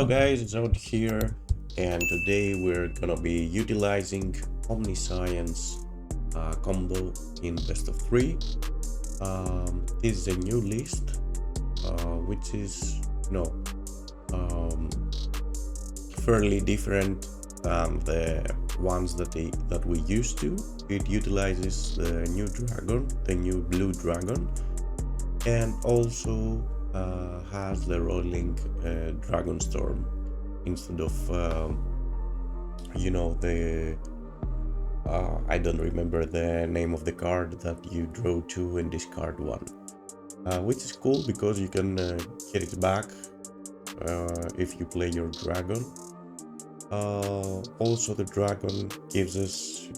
Hello guys, it's out here, and today we're gonna be utilizing Omniscience combo in best of 3. This is a new list, which is fairly different than the ones that we used to. It utilizes the new dragon, the new blue dragon, and also has the rolling dragon storm instead of the I don't remember the name of the card that you draw 2 and discard 1, which is cool because you can get it back if you play your dragon. Also the dragon gives us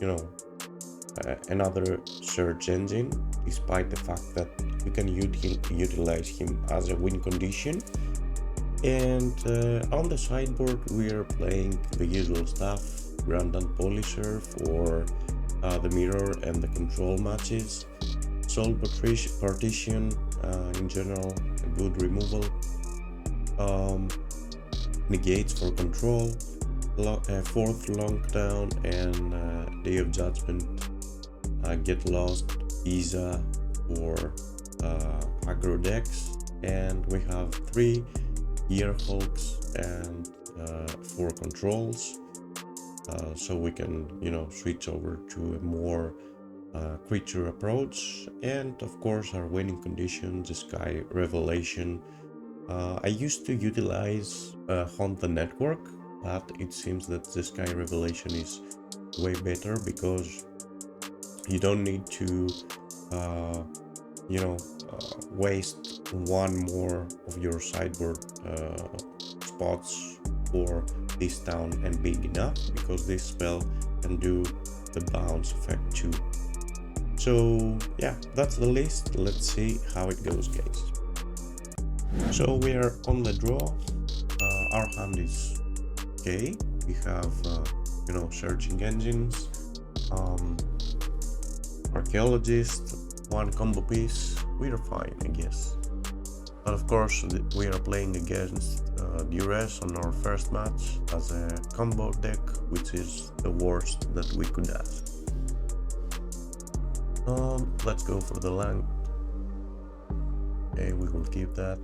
another search engine, despite the fact that you can utilize him as a win condition. And on the sideboard we are playing the usual stuff: Grand and Polisher for the mirror and the control matches, Soul Partition, in general a good removal, Negates for control, Fourth Lockdown, and Day of Judgment, Get Lost, Isa for aggro decks, and we have 3 Earhawks and 4 controls, so we can switch over to a more creature approach. And of course our winning conditions, the Sky Revelation. I used to utilize Haunt the Network, but it seems that the Sky Revelation is way better because you don't need to waste one more of your sideboard spots for this town and big enough, because this spell can do the bounce effect too. So yeah, that's the list. Let's see how it goes, guys. So we are on the draw. Our hand is okay. We have searching engines, archaeologist, 1 combo piece. We're fine, I guess. But of course we are playing against Duress on our first match as a combo deck, which is the worst that we could ask. Let's go for the land. Okay, we will keep that.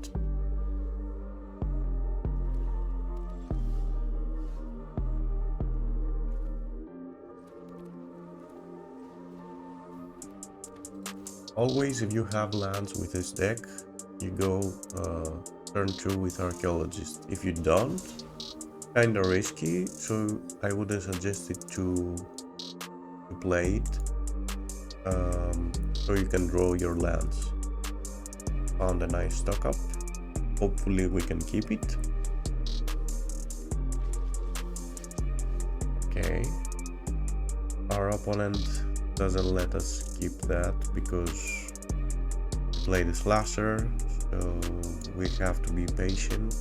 Always, if you have lands with this deck, you go turn 2 with Archaeologist. If you don't, kinda risky, so I would suggest it to play it, so you can draw your lands. Found a nice stock up. Hopefully we can keep it. Okay, our opponent doesn't let us keep that because we play the Slasher, so we have to be patient.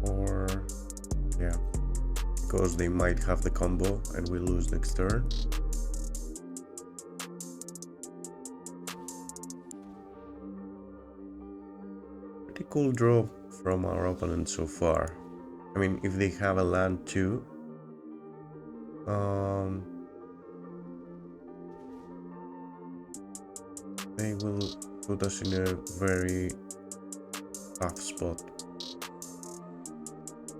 Or yeah, because they might have the combo and we lose next turn. Pretty cool draw from our opponent so far. I mean, if they have a land too, they will put us in a very tough spot.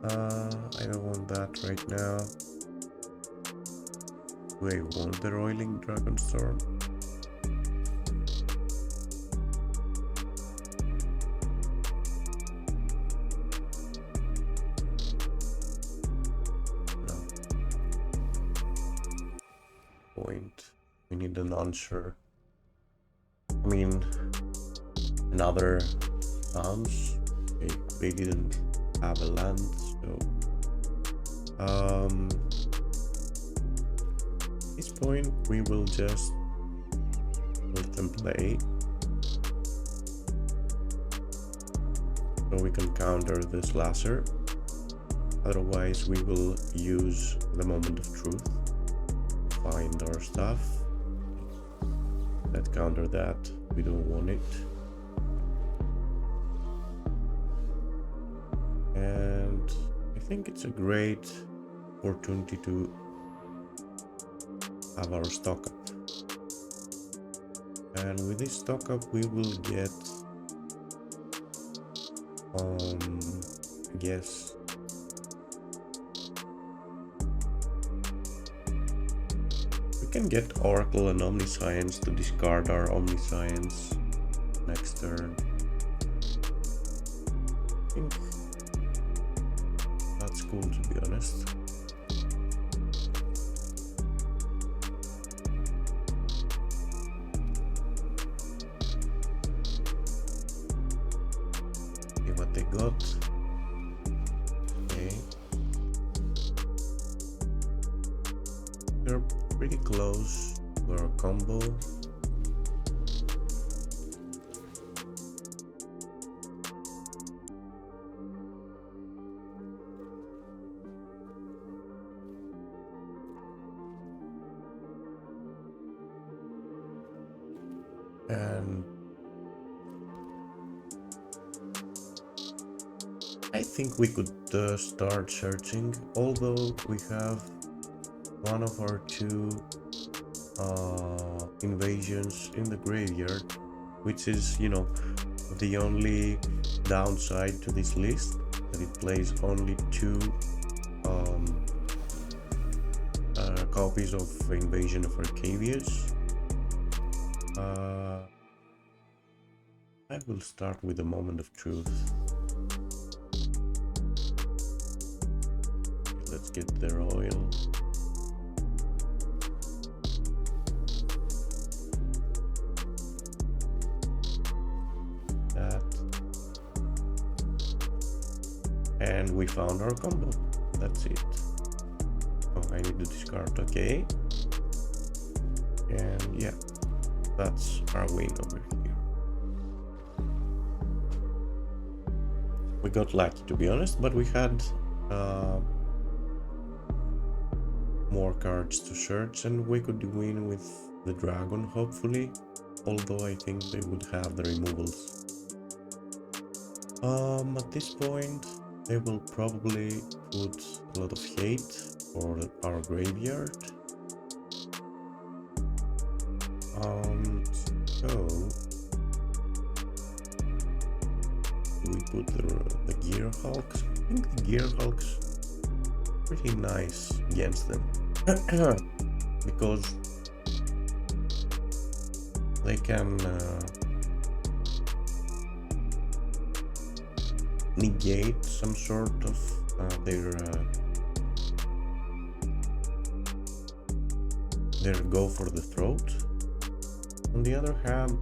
I don't want that right now. Do I want the Roiling Dragonstorm? We need an answer. I mean, another bounce. They didn't have a land, so at this point we will just let them play, so we can counter this Slasher. Otherwise we will use the Moment of Truth, find our stuff. Let's counter that. We don't want it. And I think it's a great opportunity to have our stock up. And with this stock up we will get I guess we can get Oracle and Omniscience to discard our Omniscience next turn. I think that's cool, to be honest. See what they got. Okay. They're pretty close to our combo. And I think we could start searching, although we have one of our two invasions in the graveyard, which is, you know, the only downside to this list, that it plays only two copies of Invasion of Arcavius. I will start with a moment of truth. Let's get their oil. That. And we found our combo. That's it. Oh, I need to discard. Okay. And yeah, that's our win over here. We got lucky, to be honest, but we had more cards to search and we could win with the dragon, hopefully, although I think they would have the removals. At this point they will probably put a lot of hate for our graveyard. So we put the Gear Hulks. I think the Gear Hulks pretty nice against them because they can negate some sort of their go for the throat. On the other hand,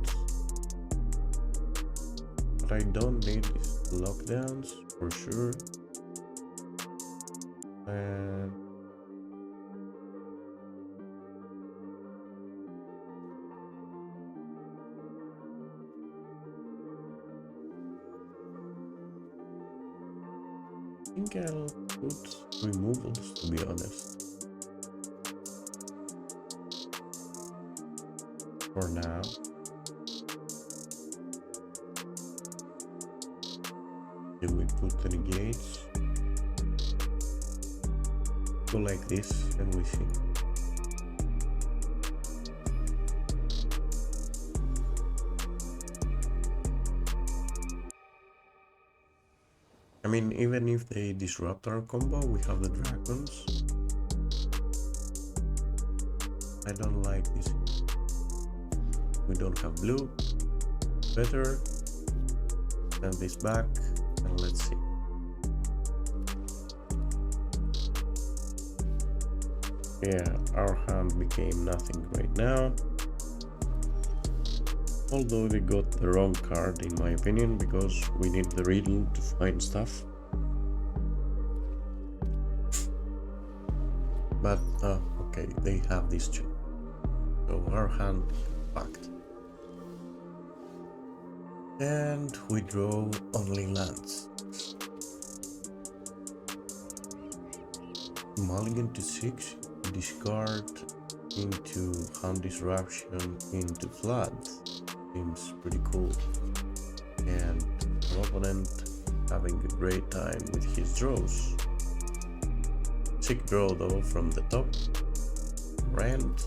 what I don't need is lockdowns for sure. And I think I'll put removals, to be honest, for now. Then we put the negates. Go like this and we see. I mean, even if they disrupt our combo, we have the dragons. I don't like this. We don't have blue. Better. Send this back and let's see. Yeah, our hand became nothing right now. Although they got the wrong card in my opinion, because we need the riddle to find stuff. But okay, they have these two. So our hand packed. And we draw only lands. Mulligan to 6, discard into Hand Disruption into Flood. Seems pretty cool. And our opponent having a great time with his draws. Sick draw though from the top. Rant.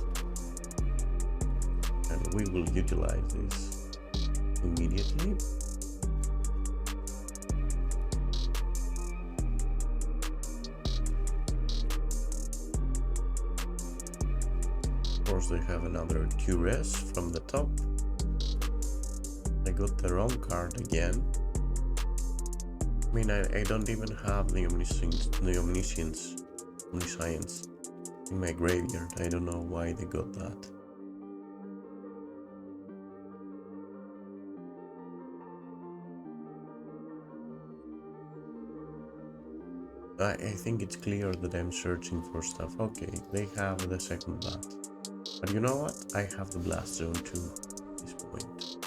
And we will utilize this immediately. Of course they have another Duress from the top. I got the wrong card again. I mean, I don't even have the Omniscience in my graveyard. I don't know why they got that. I think it's clear that I'm searching for stuff. Okay, they have the second bat. But you know what? I have the Blast Zone too at this point.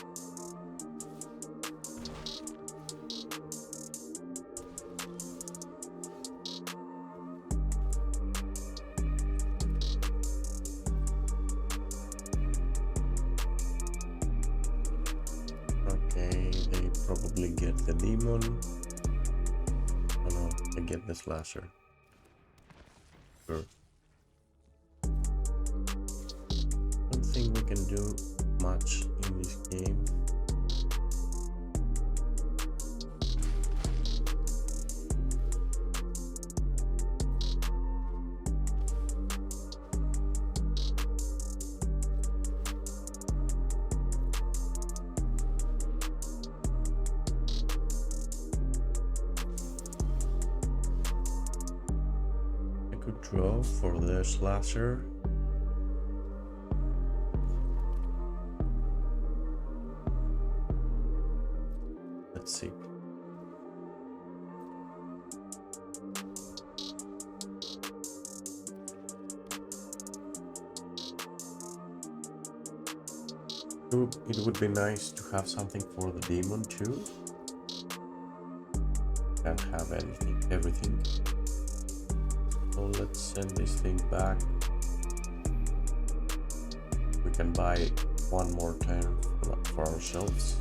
Okay, they probably get the Demon. Oh no, they get the Slasher. Sure. Don't think we can do much in this game. Draw for the Slasher. Let's see. It would be nice to have something for the Demon too. Can't have everything. So let's send this thing back. We can buy one more turn for ourselves.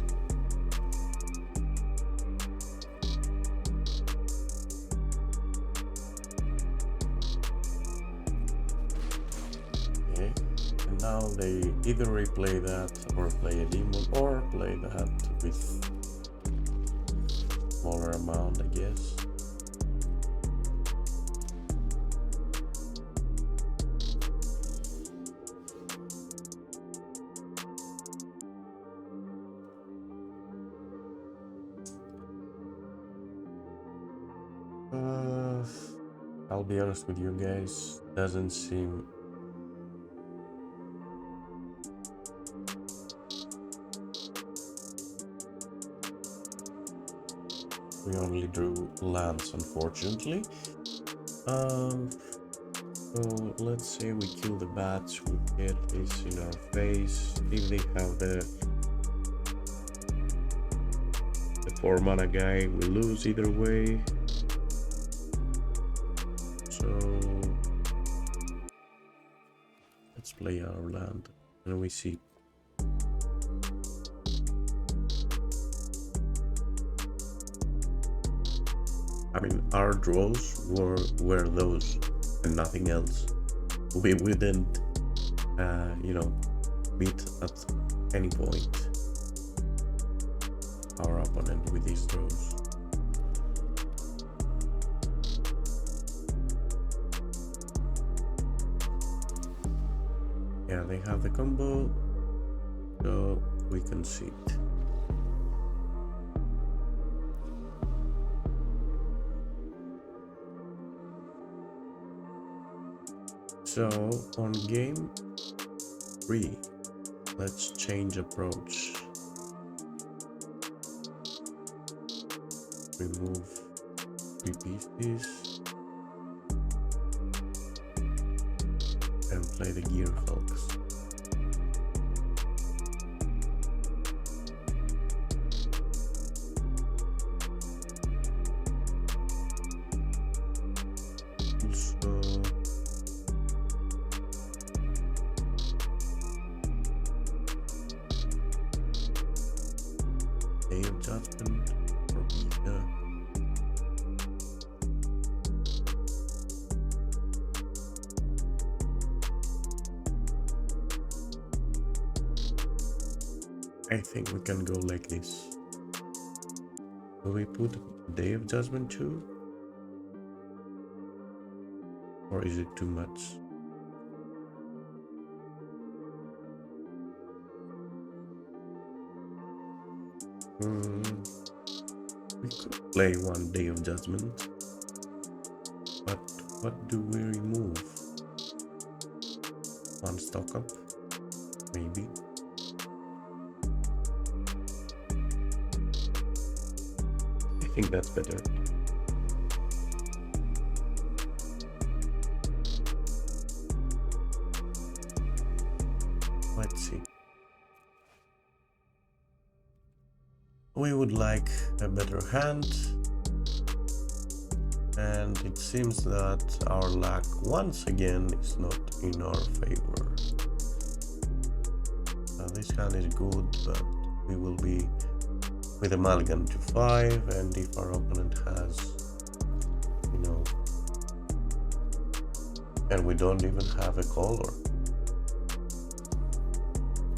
Okay, and now they either replay that or play a Demon or play that with smaller amount, I guess. I'll be honest with you guys, doesn't seem we only drew lands, unfortunately. So let's say we kill the bats, we get this in our face. If they have the 4 mana guy, we lose either way. So let's play our land and we see. I mean, our draws were those and nothing else. We didn't, beat at any point our opponent with these draws. Yeah, they have the combo, so we concede. So on game 3, let's change approach. Remove 3 pieces and play the Gear Hulks. Day of Judgment or Vita. I think we can go like this. Will we put Day of Judgment too? Or is it too much? We could play one Day of Judgment, but what do we remove? One stock up, maybe. I think that's better. Let's see. We would like a better hand, and it seems that our luck once again is not in our favor. This hand is good, but we will be with a mulligan to 5, and if our opponent has, you know, and we don't even have a color.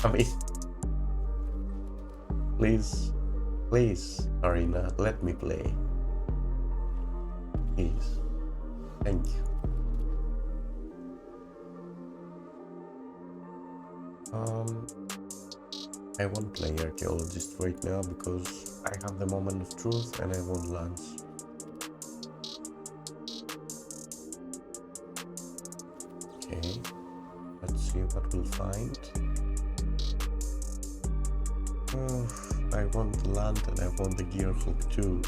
I mean, please, Arena, let me play. Please. Thank you. I won't play Archaeologist right now because I have the moment of truth and I want lands. Okay, let's see what we'll find. I want the land and I want the Gearhulk too.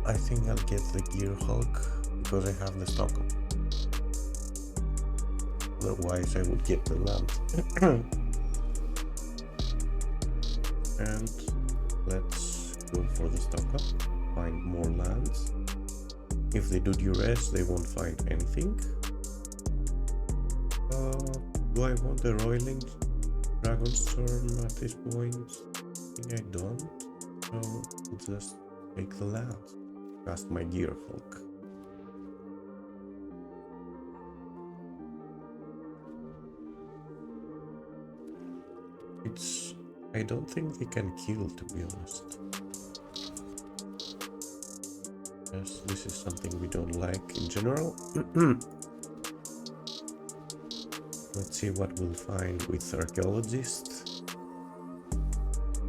I think I'll get the Gearhulk because I have the stock up. Otherwise I would get the land. And let's go for the stock up, find more lands. If they do duress, they won't find anything. Do I want a Roiling Dragonstorm at this point? I think I don't. So I'll just take the land. Cast my Gearhulk. I don't think they can kill, to be honest. Yes, this is something we don't like in general. Let's see what we'll find with Archaeologist.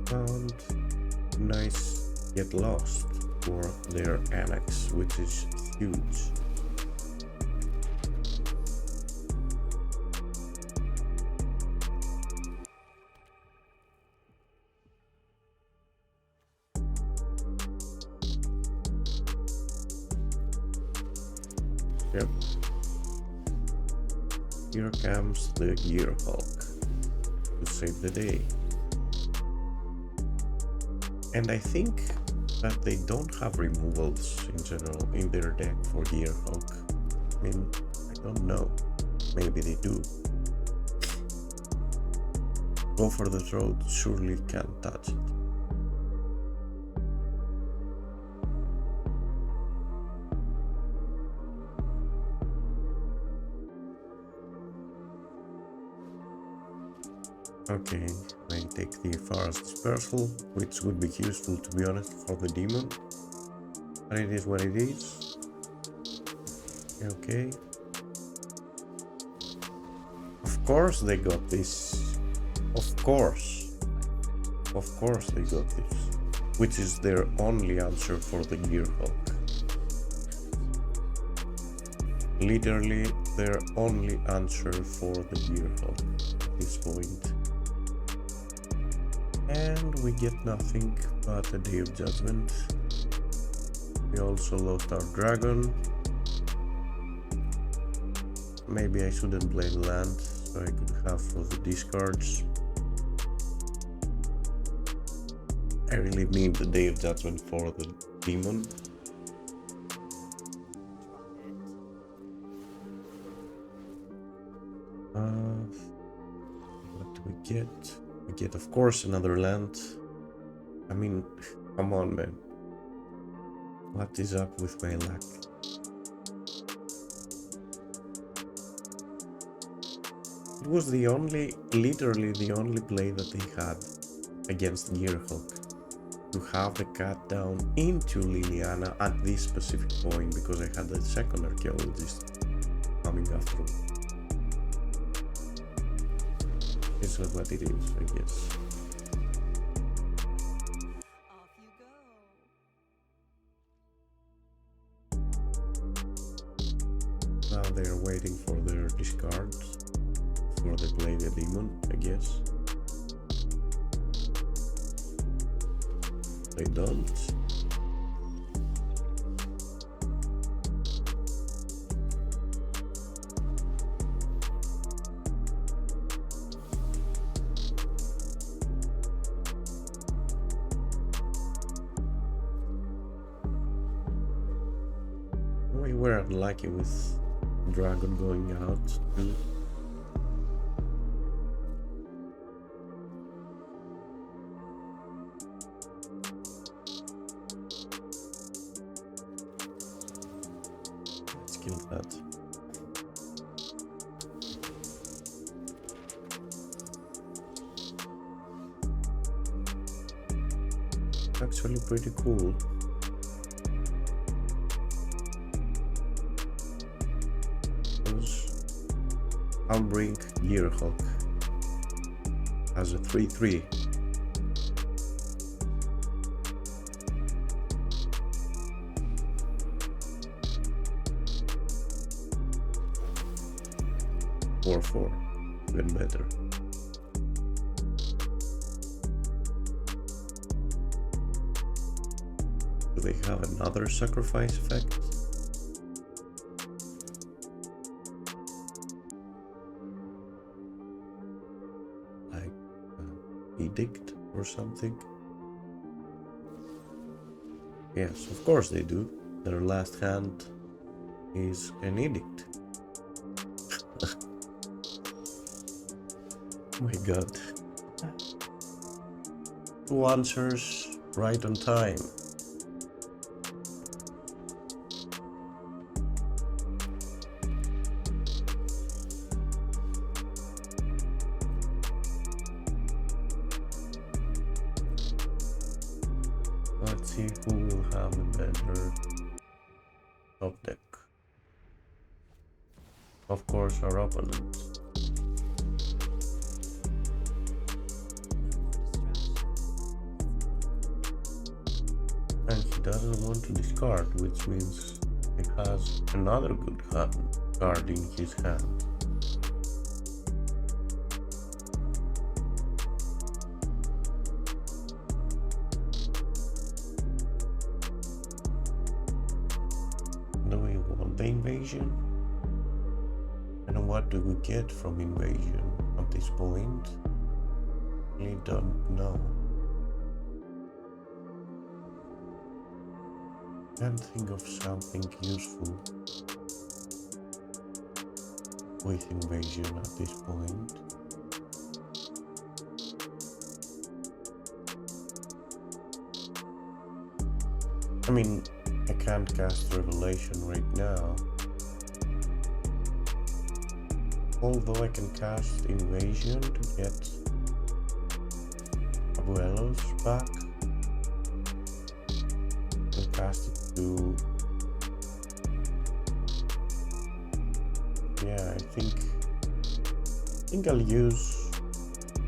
Found nice Get Lost for their Annex, which is huge. Yep. Here comes the Gearhulk to save the day. And I think that they don't have removals in general in their deck for Gearhulk. I mean, I don't know. Maybe they do. Go for the throat, surely can't touch it. Okay, I take the Forest Dispersal, which would be useful, to be honest, for the demon. But it is what it is. Okay. Of course they got this. Of course. Of course they got this. Which is their only answer for the Gearhulk. Literally their only answer for the Gearhulk at this point. And we get nothing but a Day of Judgment. We also lost our dragon. Maybe I shouldn't play the land, so I could have for the discards. I really need the Day of Judgment for the demon. What to we get? We get, of course, another land. I mean, come on, man. What is up with my luck? It was the only, literally the only play that they had against Gearhulk, to have the cut down into Liliana at this specific point, because I had the second archaeologist coming after me. This is what it is, I guess. Now they're waiting for their discards before they play the demon, I guess. They don't. We were unlucky with Dragon going out too. Let's kill that. Actually pretty cool. I'll bring Gearhulk as a 3/3. Or 4, even better. Do they have another sacrifice effect? Edict or something? Yes, of course they do. Their last hand is an edict. Oh my god. 2 answers right on time. Let's see who will have a better top deck. Of course, our opponent. And he doesn't want to discard, which means he has another good card in his hand. Do we want the invasion? And what do we get from invasion at this point? We don't know. Can't think of something useful with invasion at this point. I mean, I can't cast Revelation right now. Although I can cast Invasion to get Abuelos back. I'll cast it to... Yeah, I think I'll use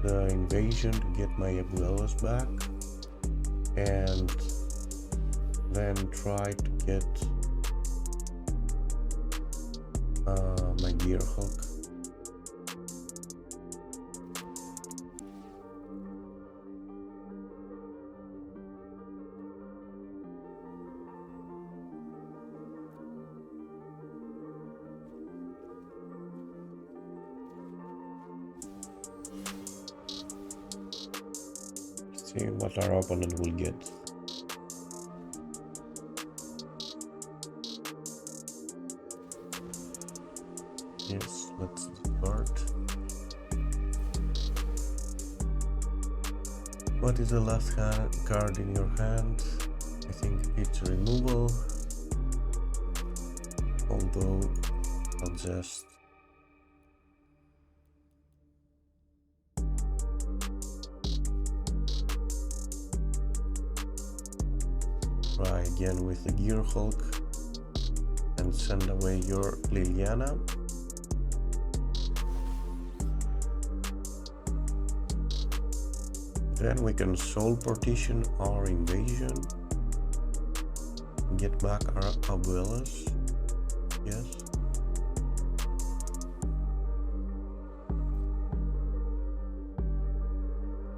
the Invasion to get my Abuelos back. And then try to get my Gearhulk. See what our opponent will get. Yes, let's start. What is the last card in your hand? I think it's removal. Although I'll just try again with the Gear Hulk and send away your Liliana. Then we can soul partition our invasion, get back our abuelas. Yes.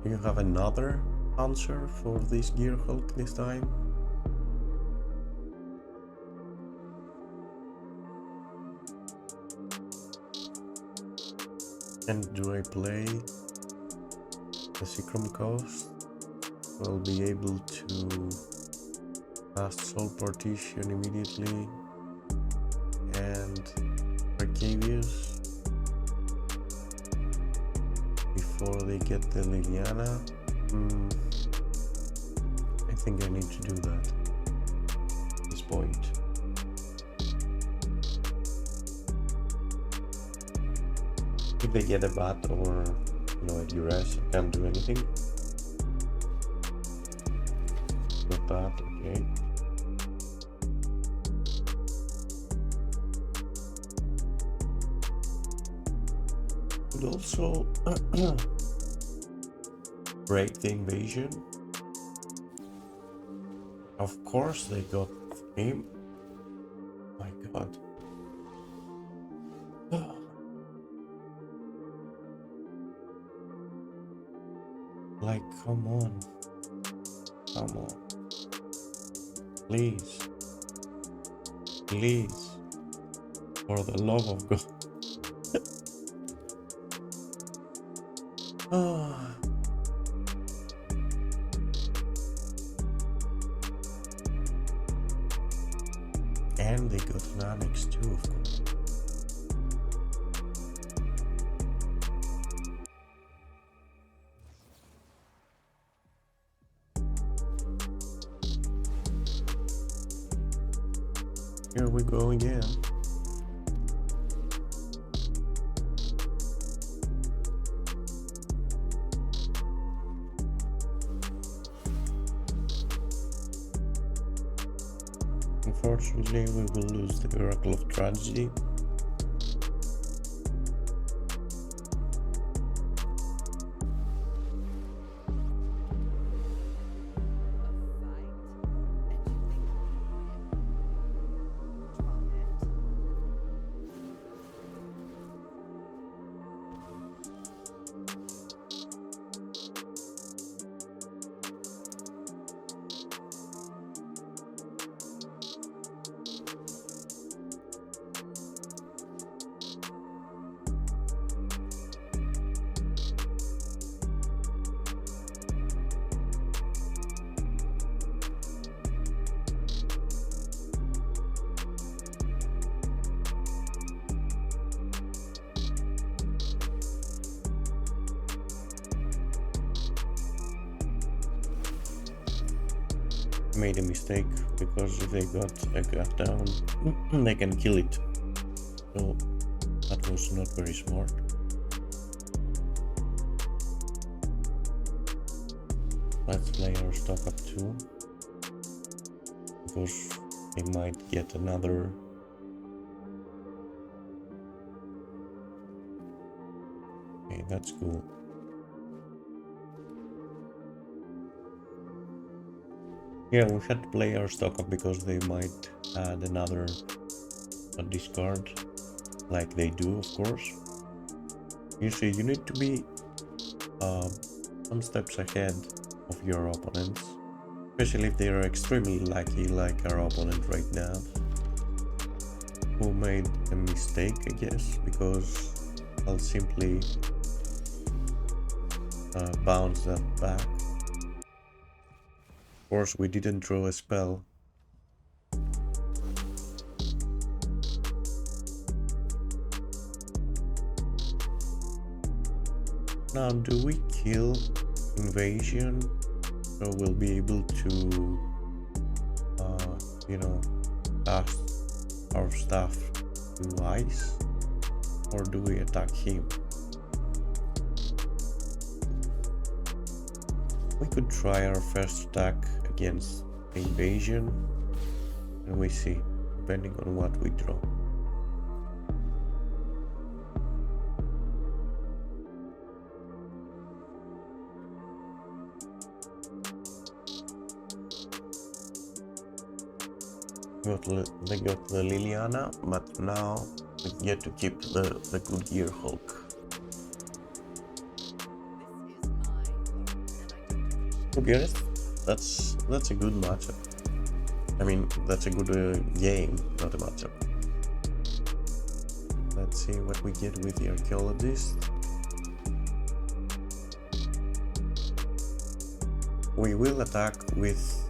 Do you have another answer for this Gear Hulk this time? And do I play the Secrum Coast? We'll be able to cast Soul Partition immediately and Arcavius before they get the Liliana. I think I need to do that at this point. If they get a bat or a duress, I can't do anything. Got that, okay. And also break the invasion. Of course they got him. My god. Like, come on. Come on. Please. Please. For the love of God. And they got an annex too, of course. Here we go again. Unfortunately, we will lose the Oracle of Tragedy. Made a mistake because if they got a gut down, they can kill it. So that was not very smart. Let's play our stock up too, because they might get another. Okay, that's cool. Yeah, we had to play our stock up because they might add another discard, like they do, of course. You see, you need to be some steps ahead of your opponents, especially if they are extremely lucky, like our opponent right now, who made a mistake, I guess, because I'll simply bounce that back. Of course, we didn't draw a spell. Now, do we kill invasion So we'll be able to, cast our stuff twice, or do we attack him? We could try our first attack against invasion, and we see, depending on what we draw. They got the Liliana, but now we get to keep the good gear Hulk. To be honest, that's a good matchup. I mean, that's a good game, not a matchup. Let's see what we get with the Archaeologist. We will attack with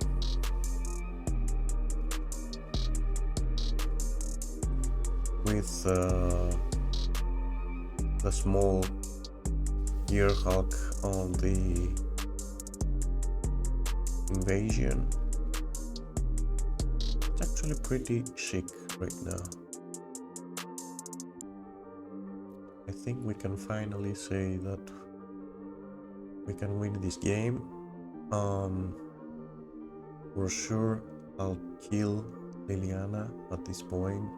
the small gear Hulk on the invasion. It's actually pretty sick right now. I think we can finally say that we can win this game. For sure I'll kill Liliana at this point.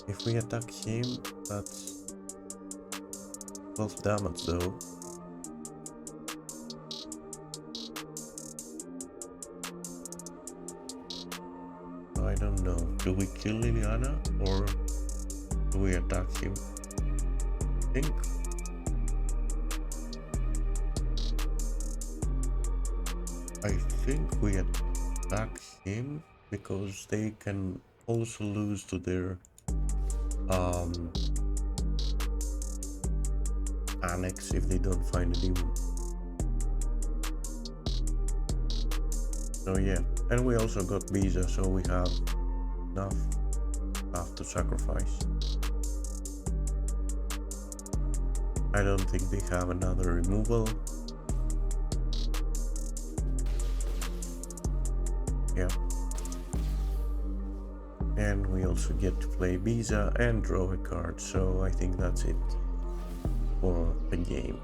If we attack him, that's 12 damage though. I don't know. Do we kill Liliana or do we attack him? I think we attack him because they can also lose to their annex if they don't find a demon. So yeah, and we also got Visa, so we have enough stuff to sacrifice. I don't think they have another removal. Yeah. And we also get to play Visa and draw a card, so I think that's it for the game.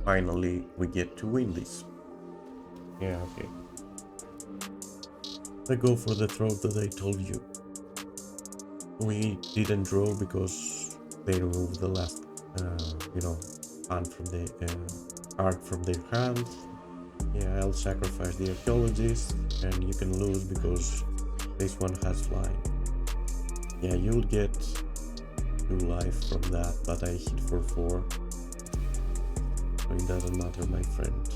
Finally, we get to win this. Yeah, okay. I go for the throw that I told you. We didn't draw because they removed the last, hand from the card from their hand. Yeah, I'll sacrifice the Archaeologist, and you can lose because this one has flying. Yeah, you'll get 2 life from that, but I hit for 4. So it doesn't matter, my friend.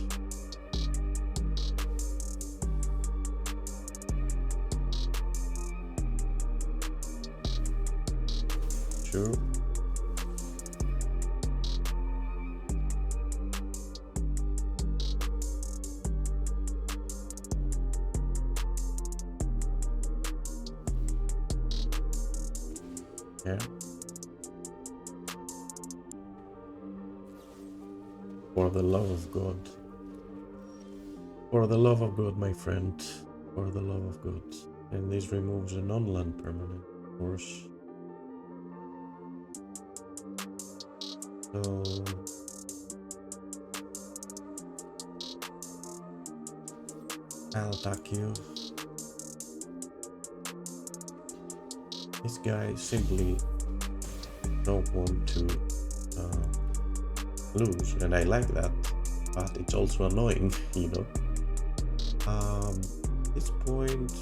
Sure. Yeah. For the love of God. For the love of God, my friend. For the love of God. And this removes a non-land permanent, of course. So I'll attack you. This guy simply don't want to lose, and I like that, but it's also annoying, you know. At this point,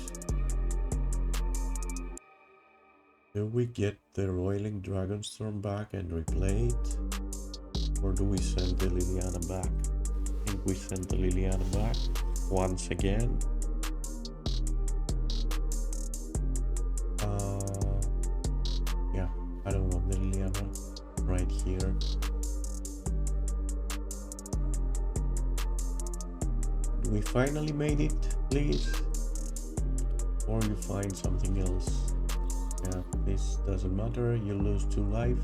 do we get the Roiling Dragonstorm back and replay it, or do we send the Liliana back? I think we send the Liliana back once again. Yeah, I don't want the Liliana right here. We finally made it, please, or you find something else. Yeah, this doesn't matter, you lose 2 life.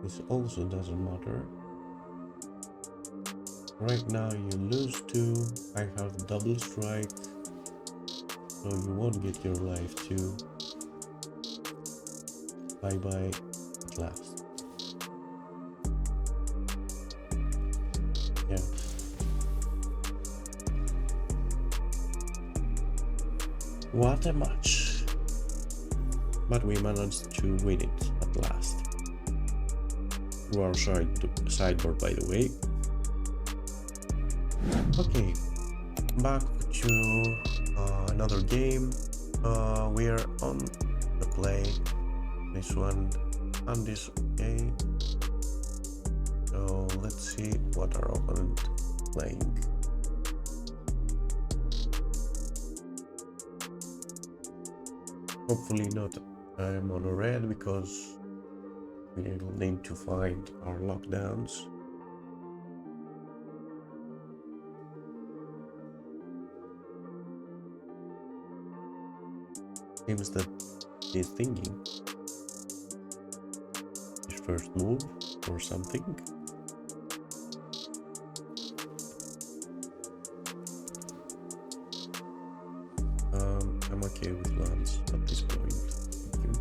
This also doesn't matter. Right now you lose 2, I have double strike, so you won't get your life too. Bye bye at last. Yeah. What a match. But we managed to win it at last. We are sideboard, by the way. Okay, back to another game. We are on the play. This one and this, okay. So let's see what our opponent playing. Hopefully not mono red, because we will need to find our lockdowns. Seems that he's thinking his first move or something. I'm okay with lands at this point. Thank you.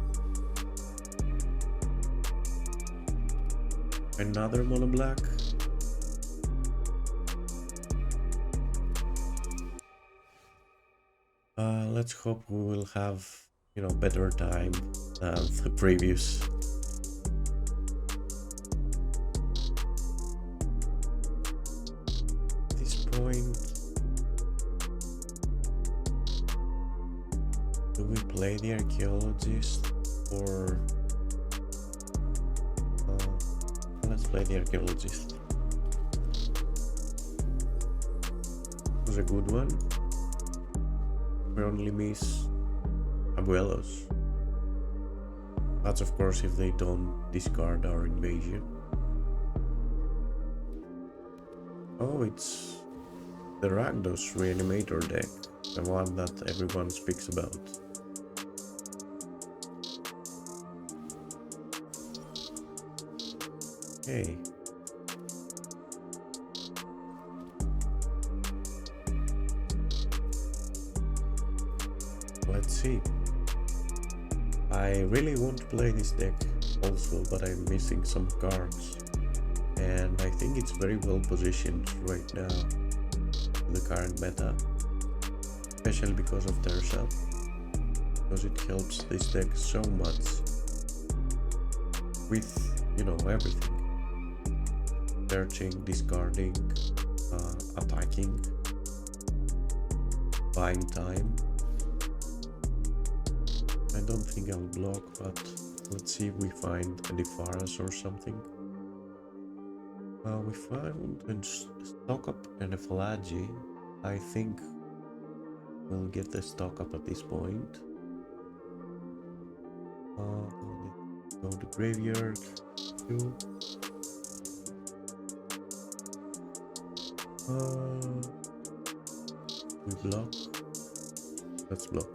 Another Monoblack. Let's hope we will have, you know, better time than the previous. At this point, do we play the Archaeologist or let's play the Archaeologist. It was a good one. We only miss Abuelos. That's of course if they don't discard our invasion. Oh, it's the Rakdos Reanimator deck, the one that everyone speaks about. Okay. Let's see. I really want to play this deck also, but I'm missing some cards. And I think it's very well positioned right now in the current meta. Especially because of Terza. Because it helps this deck so much. With, you know, everything. Searching, discarding, attacking, buying time. I don't think I'll block, but let's see if we find a Defaras or something. We found a stock up and a Flagi. I think we'll get the stock up at this point. Let's go to graveyard. We block. Let's block.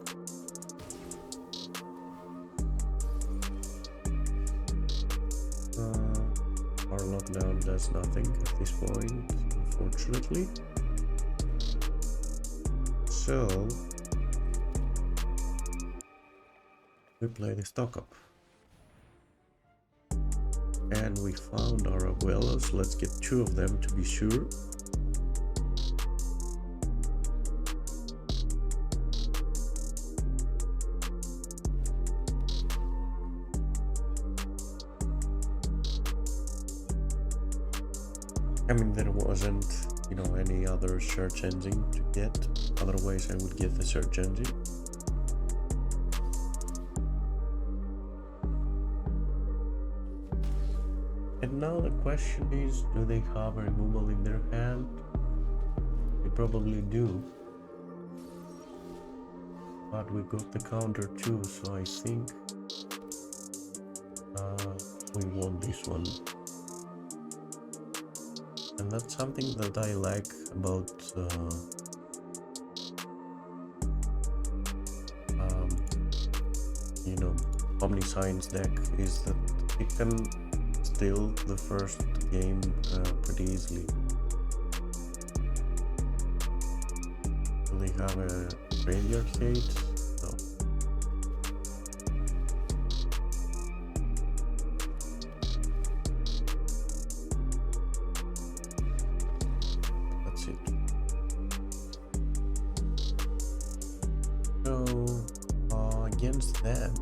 Our lockdown does nothing at this point, unfortunately. So we play the stock up. And we found our Abuelos. Let's get 2 of them to be sure. I mean, there wasn't, you know, any other search engine to get. Otherwise, I would get the search engine. And now the question is, do they have a removal in their hand? They probably do. But we got the counter too, so I think we won this one. And that's something that I like about you know, Omniscience deck, is that it can steal the first game pretty easily. Do they have a graveyard hate? No. That's it. So, against them,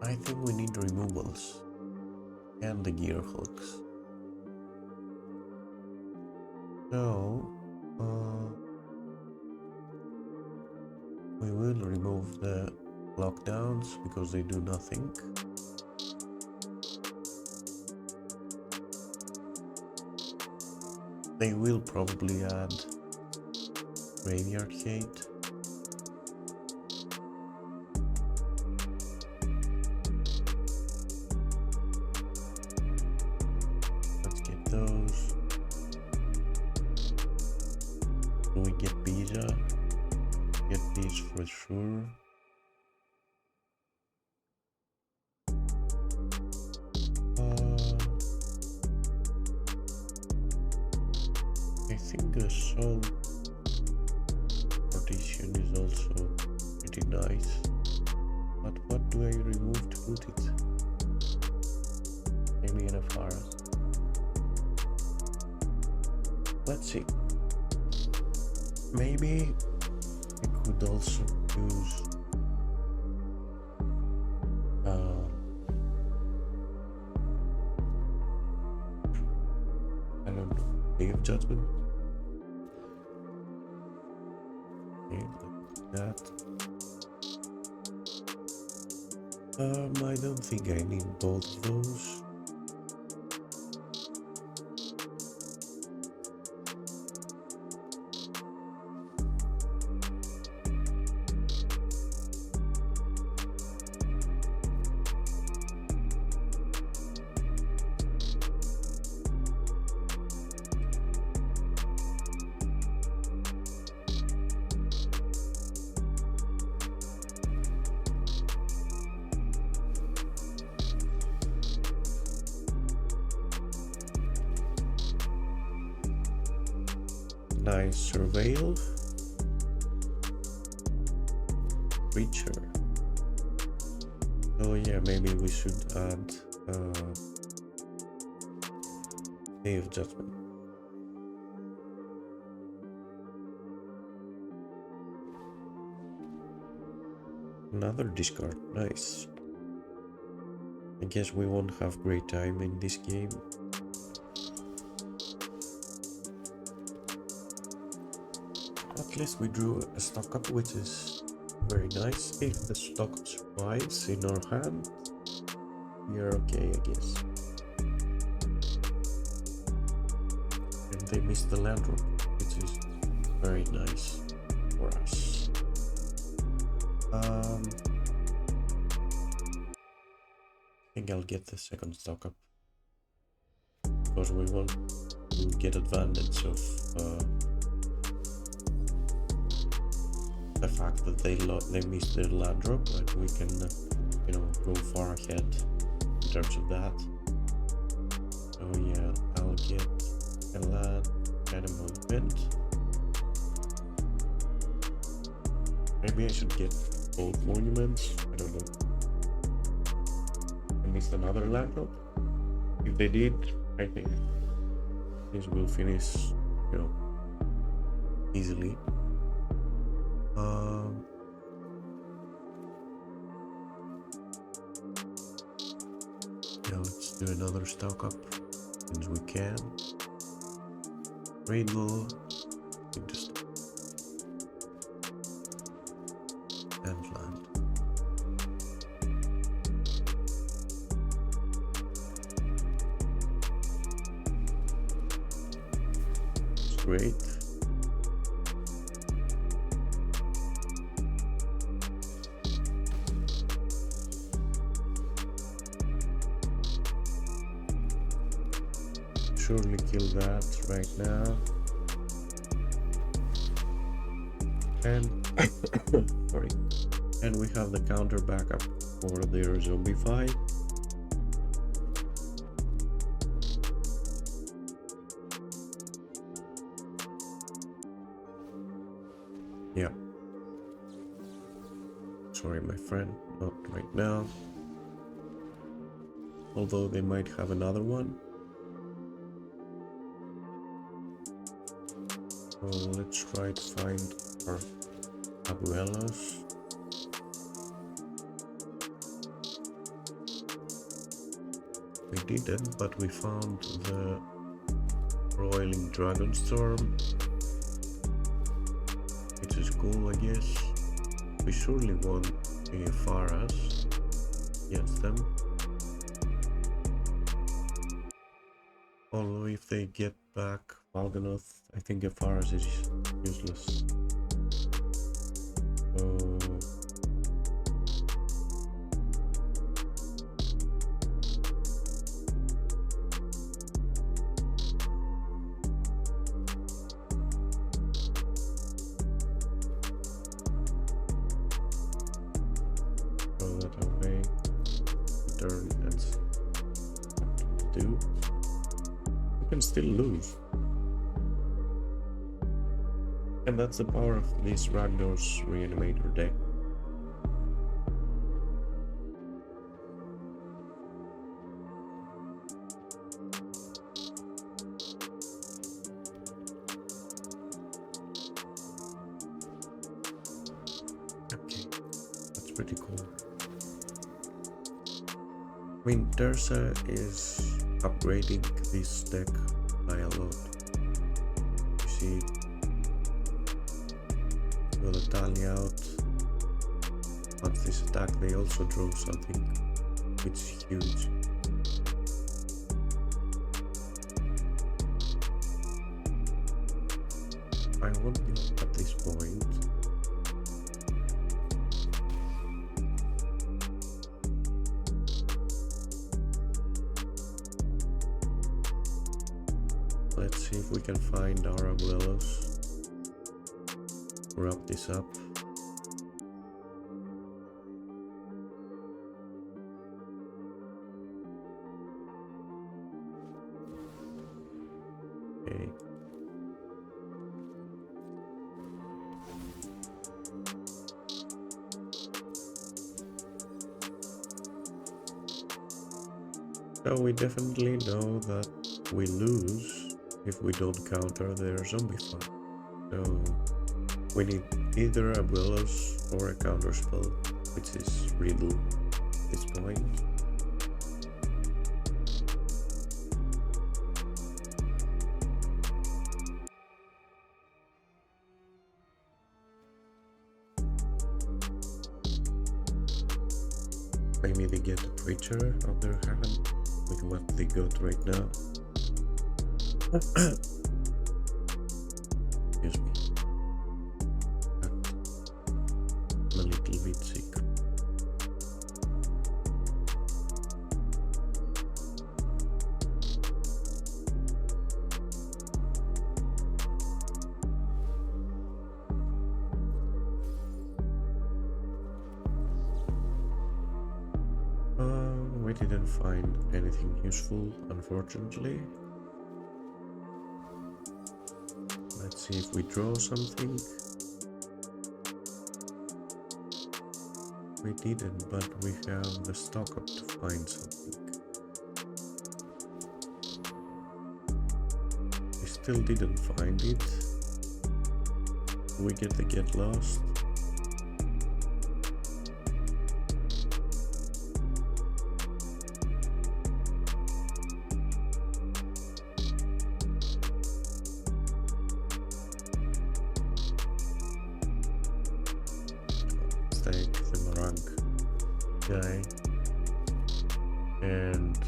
I think we need removals and the gear hooks. So, we will remove the lockdowns because they do nothing. They will probably add graveyard hate. Let's get those. Do we get Bija? Get these for sure. I think the soul partition is also pretty nice. But what do I remove to put it? Maybe in a forest. Let's see. Maybe I could also use I don't know, Day of Judgment. Okay, that. I don't think I need both of those. Nice surveil. Creature. Oh yeah, maybe we should add Day of Judgment. Another discard, nice. I guess we won't have great time in this game. At least we drew a stock up, which is very nice. If the stock survives in our hand, we are okay, I guess. And they missed the land drop, which is very nice for us. I think I'll get the second stock up because we want to get advantage of the fact that they missed their land drop, but we can you know, go far ahead in terms of that. So yeah, I'll get a land and a monument. Maybe I should get both monuments, I don't know. I missed another land drop. If they did, I think this will finish, you know, easily. Yeah, let's do another stock up since we can. Rainbow, just and land. It's great. Surely kill that right now. And sorry. And we have the counter backup for their Zombify. Yeah. Sorry, my friend, not right now. Although they might have another one. So let's try to find our Abuelos. We didn't, but we found the Roiling Dragonstorm, which is cool, I guess. We surely won a Faras against them. Although if they get back Valganoth, I think a Faras is useless. So throw that away. Turn and see what to do. You can still lose. And that's the power of this Rakdos Reanimator deck. Okay, that's pretty cool. I mean, Terza is upgrading this deck by a lot. You see, got a tally out. Once this attack, they also draw something, which is huge. I won't be at this point. Let's see if we can find our Abuelos. Wrap this up. Okay. So we definitely know that we lose if we don't counter their Zombify. So we need either Abuelos or a counter spell, which is Riddle at this point. Maybe they get a Preacher on their hand with what they got right now. Excuse me. I'm a little bit sick. We didn't find anything useful, unfortunately. Let's see if we draw something. We didn't, but we have the stock up to find something. We still didn't find it. We get the Get Lost. Take the Midrage guy and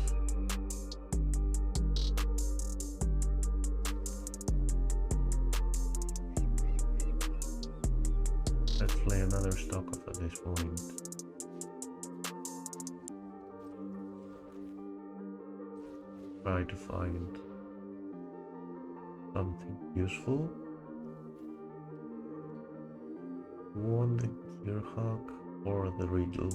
let's play another stock up at this point. Try to find something useful. One the Gearhawk. or the riddle.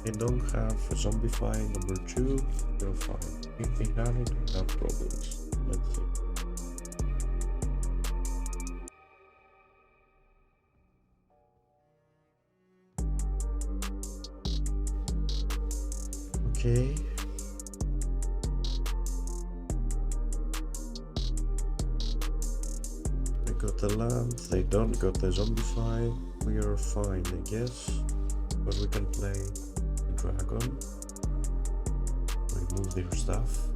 They don't have Zombify number 2, they're fine. If they have it, we have problems. Let's see. Okay. They got the land, they don't got the Zombify. We are fine, I guess. But we can play the dragon. Remove their stuff.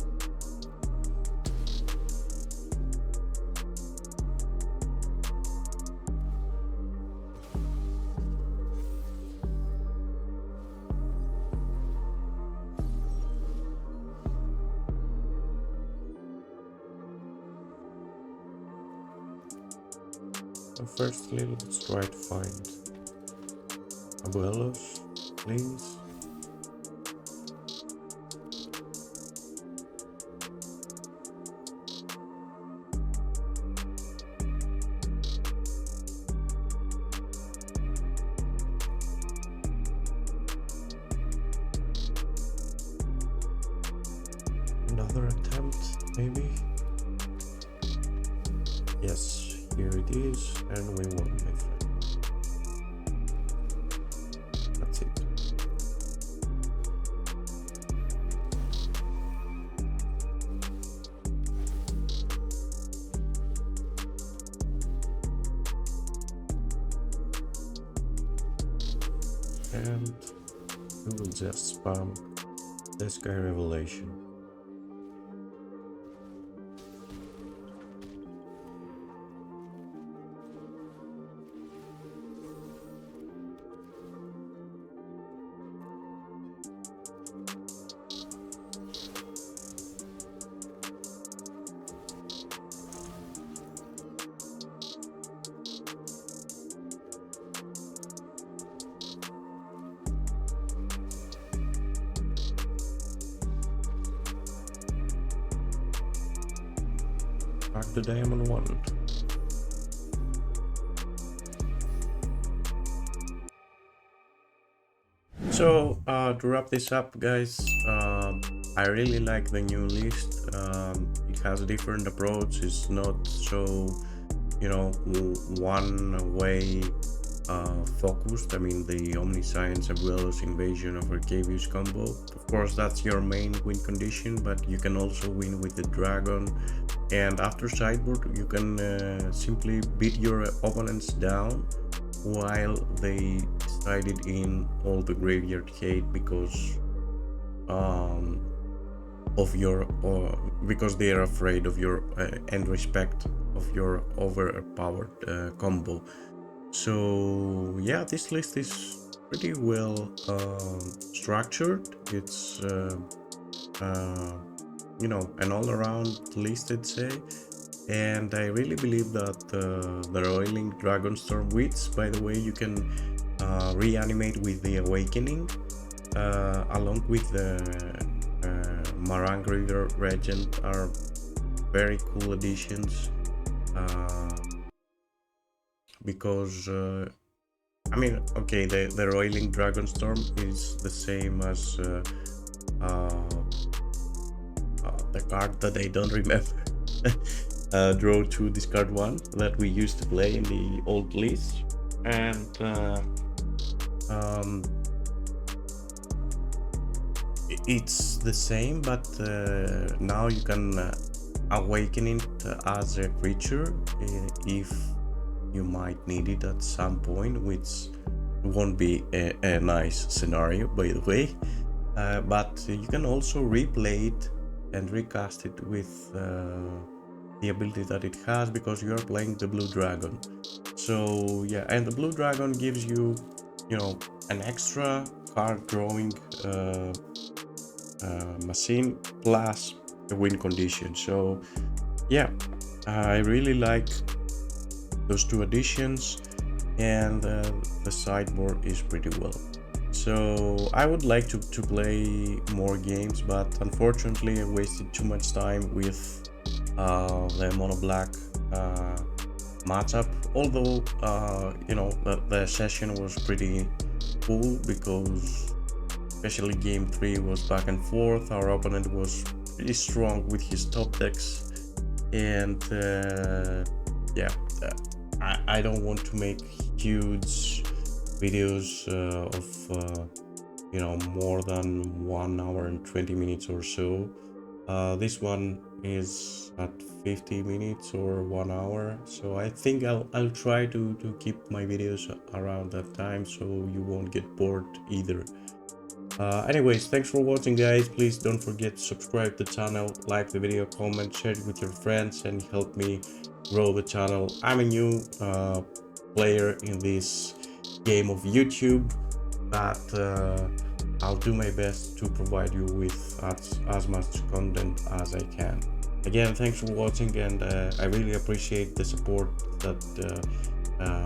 Firstly, let's try to find Abuelos, please. Another attempt, maybe? Yes, here it is, and we won, my friend. That's it. And we will just spam this guy Revelation. Back to Diamond 1. So to wrap this up, guys, I really like the new list. It has a different approach. It's not so, you know, one way focused. I mean, the Omniscience as well as Invasion of Rakdos combo. Of course, that's your main win condition, but you can also win with the Dragon. And after sideboard, you can simply beat your opponents down while they decided in all the graveyard hate because of your because they are afraid of your and respect of your overpowered combo. So yeah, this list is pretty well structured. It's you know, an all-around list, I'd say, and I really believe that the Roiling Dragonstorm, which by the way you can reanimate with the Awakening along with the Marang River Regent, are very cool additions because I mean, okay, the Roiling Dragonstorm is the same as the card that I don't remember. Draw 2, discard 1 that we used to play in the old list, and it's the same, but now you can awaken it as a creature if you might need it at some point, which won't be a nice scenario, by the way, but you can also replay it and recast it with the ability that it has because you are playing the blue dragon. So yeah, and the blue dragon gives you, you know, an extra card drawing machine plus the win condition. So yeah, I really like those two additions, and the sideboard is pretty well. So I would like to play more games, but unfortunately I wasted too much time with the Monoblack matchup. Although you know, the session was pretty cool because especially game 3 was back and forth. Our opponent was pretty strong with his top decks, and yeah, I don't want to make huge videos of you know, more than 1 hour and 20 minutes or so. This one is at 50 minutes or 1 hour, so I think I'll try to keep my videos around that time so you won't get bored either. Anyways, thanks for watching, guys. Please don't forget to subscribe to the channel, like the video, comment, share it with your friends, and help me grow the channel. I'm a new player in this game of YouTube, but I'll do my best to provide you with as much content as I can. Again, thanks for watching, and I really appreciate the support that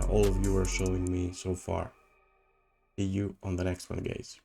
all of you are showing me so far. See you on the next one, guys.